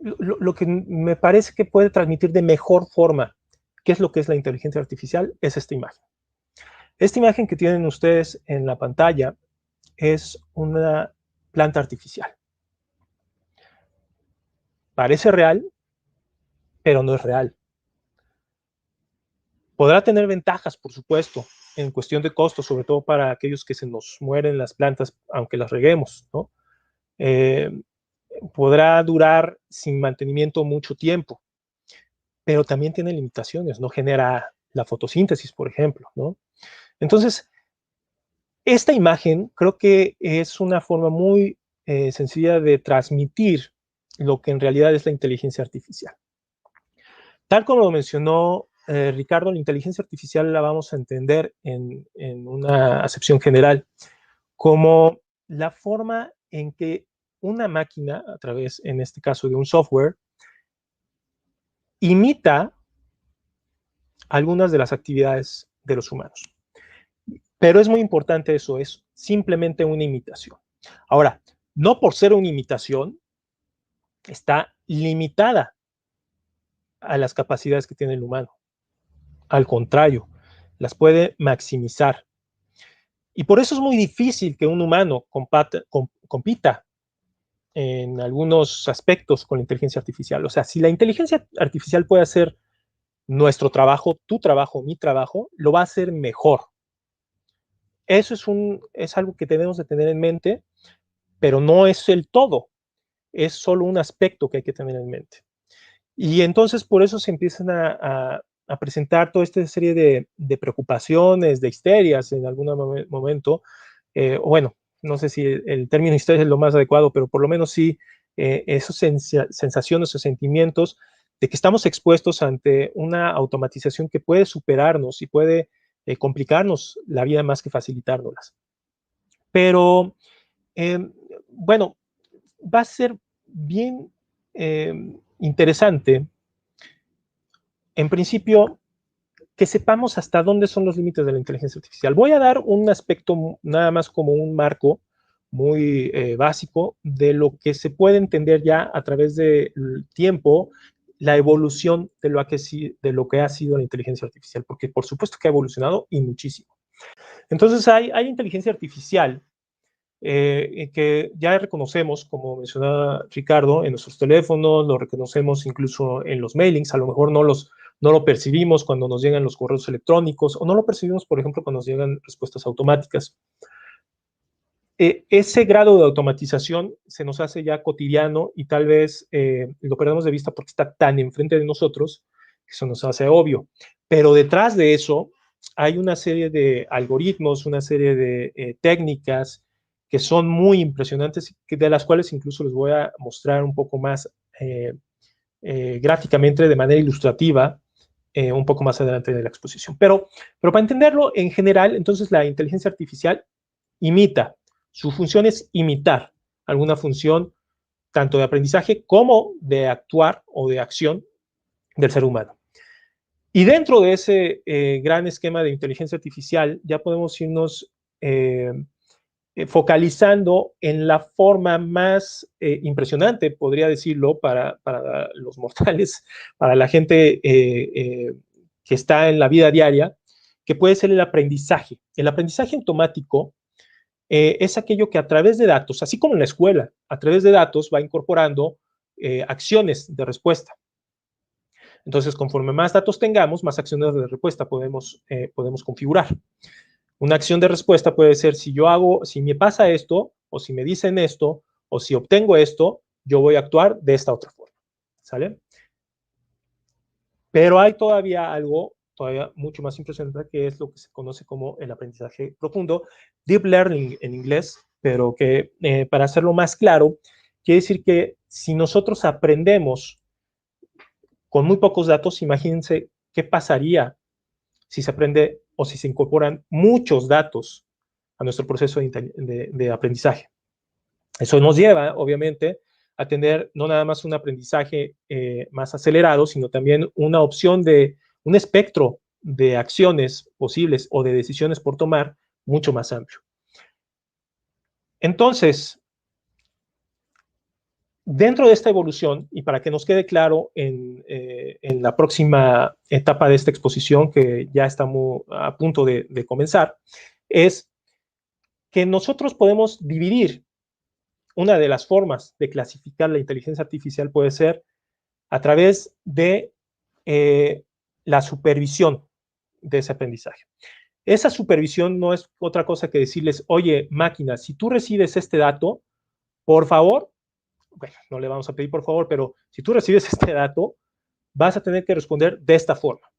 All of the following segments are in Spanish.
lo que me parece que puede transmitir de mejor forma qué es lo que es la inteligencia artificial es esta imagen. Esta imagen que tienen ustedes en la pantalla es una planta artificial. Parece real, pero no es real. Podrá tener ventajas, por supuesto, en cuestión de costos, sobre todo para aquellos que se nos mueren las plantas, aunque las reguemos, ¿no? Eh, Podrá durar sin mantenimiento mucho tiempo, pero también tiene limitaciones, no genera la fotosíntesis, por ejemplo, ¿no? Entonces, esta imagen creo que es una forma muy sencilla de transmitir lo que en realidad es la inteligencia artificial. Tal como lo mencionó Ricardo, la inteligencia artificial la vamos a entender en una acepción general como la forma en que una máquina, a través, en este caso, de un software, imita algunas de las actividades de los humanos. Pero es muy importante eso, es simplemente una imitación. Ahora, no por ser una imitación, está limitada a las capacidades que tiene el humano. Al contrario, las puede maximizar. Y por eso es muy difícil que un humano compita en algunos aspectos con la inteligencia artificial. O sea, si la inteligencia artificial puede hacer nuestro trabajo, tu trabajo, mi trabajo, lo va a hacer mejor. Eso es algo que tenemos de tener en mente, pero no es el todo, es solo un aspecto que hay que tener en mente. Y entonces por eso se empiezan a presentar toda esta serie de preocupaciones, de histerias en algún momento. Bueno, no sé si el término histeria es lo más adecuado, pero por lo menos sí esas sensaciones o sentimientos de que estamos expuestos ante una automatización que puede superarnos y puede complicarnos la vida más que facilitárnoslas. Pero eh, bueno, va a ser bien eh, interesante, en principio, que sepamos hasta dónde son los límites de la inteligencia artificial. Voy a dar un aspecto nada más como un marco muy básico de lo que se puede entender ya a través del tiempo, la evolución de lo que ha sido la inteligencia artificial, porque por supuesto que ha evolucionado y muchísimo. Entonces hay inteligencia artificial que ya reconocemos, como mencionaba Ricardo, en nuestros teléfonos, lo reconocemos incluso en los mailings, a lo mejor no lo percibimos cuando nos llegan los correos electrónicos o no lo percibimos, por ejemplo, cuando nos llegan respuestas automáticas. Ese grado de automatización se nos hace ya cotidiano y tal vez lo perdemos de vista porque está tan enfrente de nosotros que eso nos hace obvio. Pero detrás de eso hay una serie de algoritmos, una serie de técnicas que son muy impresionantes, de las cuales incluso les voy a mostrar un poco más gráficamente, de manera ilustrativa, un poco más adelante de la exposición. Pero para entenderlo en general, entonces la inteligencia artificial imita. Su función es imitar alguna función tanto de aprendizaje como de actuar o de acción del ser humano. Y dentro de ese gran esquema de inteligencia artificial ya podemos irnos focalizando en la forma más impresionante, podría decirlo, para los mortales, para la gente que está en la vida diaria, que puede ser el aprendizaje. El aprendizaje automático es aquello que a través de datos, así como en la escuela, a través de datos va incorporando acciones de respuesta. Entonces, conforme más datos tengamos, más acciones de respuesta podemos configurar. Una acción de respuesta puede ser si me pasa esto, o si me dicen esto, o si obtengo esto, yo voy a actuar de esta otra forma. ¿Sale? Pero hay todavía algo, todavía mucho más impresionante, que es lo que se conoce como el aprendizaje profundo, deep learning en inglés, pero que para hacerlo más claro, quiere decir que si nosotros aprendemos con muy pocos datos, imagínense qué pasaría si se aprende o si se incorporan muchos datos a nuestro proceso de aprendizaje. Eso nos lleva, obviamente, a tener no nada más un aprendizaje más acelerado, sino también una opción de un espectro de acciones posibles o de decisiones por tomar mucho más amplio. Entonces, Dentro de esta evolución, y para que nos quede claro en la próxima etapa de esta exposición, que ya estamos a punto de comenzar, es que nosotros podemos dividir. Una de las formas de clasificar la inteligencia artificial puede ser a través de la supervisión de ese aprendizaje. Esa supervisión no es otra cosa que decirles, oye, máquina, si tú recibes este dato, por favor, bueno, no le vamos a pedir por favor, pero si tú recibes este dato, vas a tener que responder de esta forma.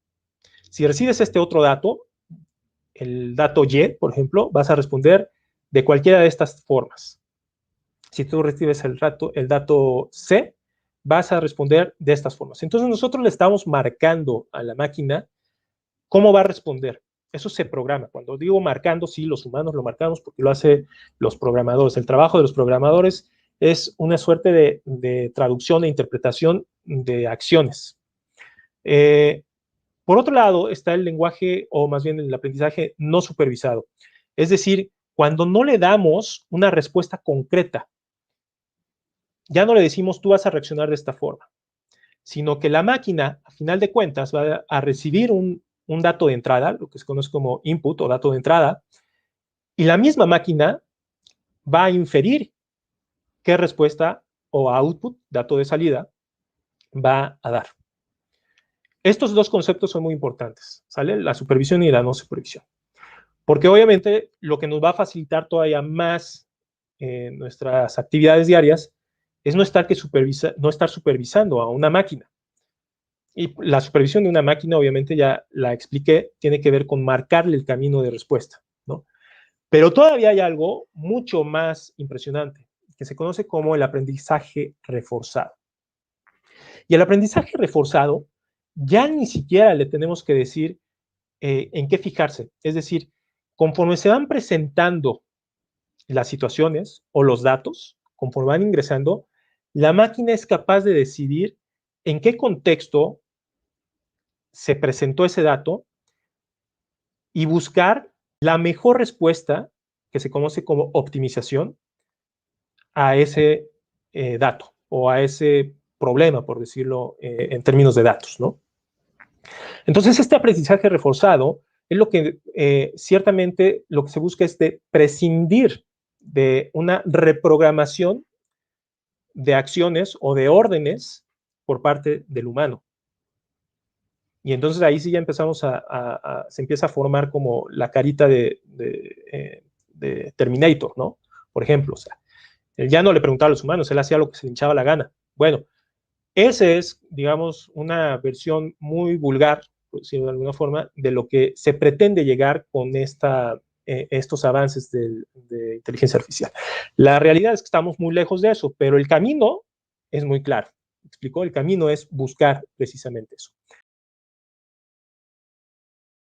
Si recibes este otro dato, el dato Y, por ejemplo, vas a responder de cualquiera de estas formas. Si tú recibes el dato C, vas a responder de estas formas. Entonces nosotros le estamos marcando a la máquina cómo va a responder. Eso se programa. Cuando digo marcando, sí, los humanos lo marcamos porque lo hacen los programadores. El trabajo de los programadores es una suerte de traducción e interpretación de acciones. Por otro lado, está el lenguaje, o más bien el aprendizaje no supervisado. Es decir, cuando no le damos una respuesta concreta, ya no le decimos tú vas a reaccionar de esta forma, sino que la máquina, a final de cuentas, va a recibir un dato de entrada, lo que se conoce como input o dato de entrada, y la misma máquina va a inferir qué respuesta o output, dato de salida, va a dar. Estos dos conceptos son muy importantes, ¿sale? La supervisión y la no supervisión. Porque obviamente lo que nos va a facilitar todavía más nuestras actividades diarias es no estar supervisando a una máquina. Y la supervisión de una máquina, obviamente ya la expliqué, tiene que ver con marcarle el camino de respuesta, ¿no? Pero todavía hay algo mucho más impresionante, que se conoce como el aprendizaje reforzado. Y el aprendizaje reforzado ya ni siquiera le tenemos que decir en qué fijarse. Es decir, conforme se van presentando las situaciones o los datos, conforme van ingresando, la máquina es capaz de decidir en qué contexto se presentó ese dato y buscar la mejor respuesta, que se conoce como optimización, a ese dato o a ese problema, por decirlo en términos de datos, ¿no? Entonces, este aprendizaje reforzado es lo que ciertamente lo que se busca es de prescindir de una reprogramación de acciones o de órdenes por parte del humano. Y entonces ahí sí ya empezamos se empieza a formar como la carita de Terminator, ¿no? Por ejemplo, o sea, él ya no le preguntaba a los humanos, él hacía lo que se le hinchaba la gana. Bueno, ese es, digamos, una versión muy vulgar, por decirlo de alguna forma, de lo que se pretende llegar con estos avances de inteligencia artificial. La realidad es que estamos muy lejos de eso, pero el camino es muy claro. ¿Me explicó? El camino es buscar precisamente eso.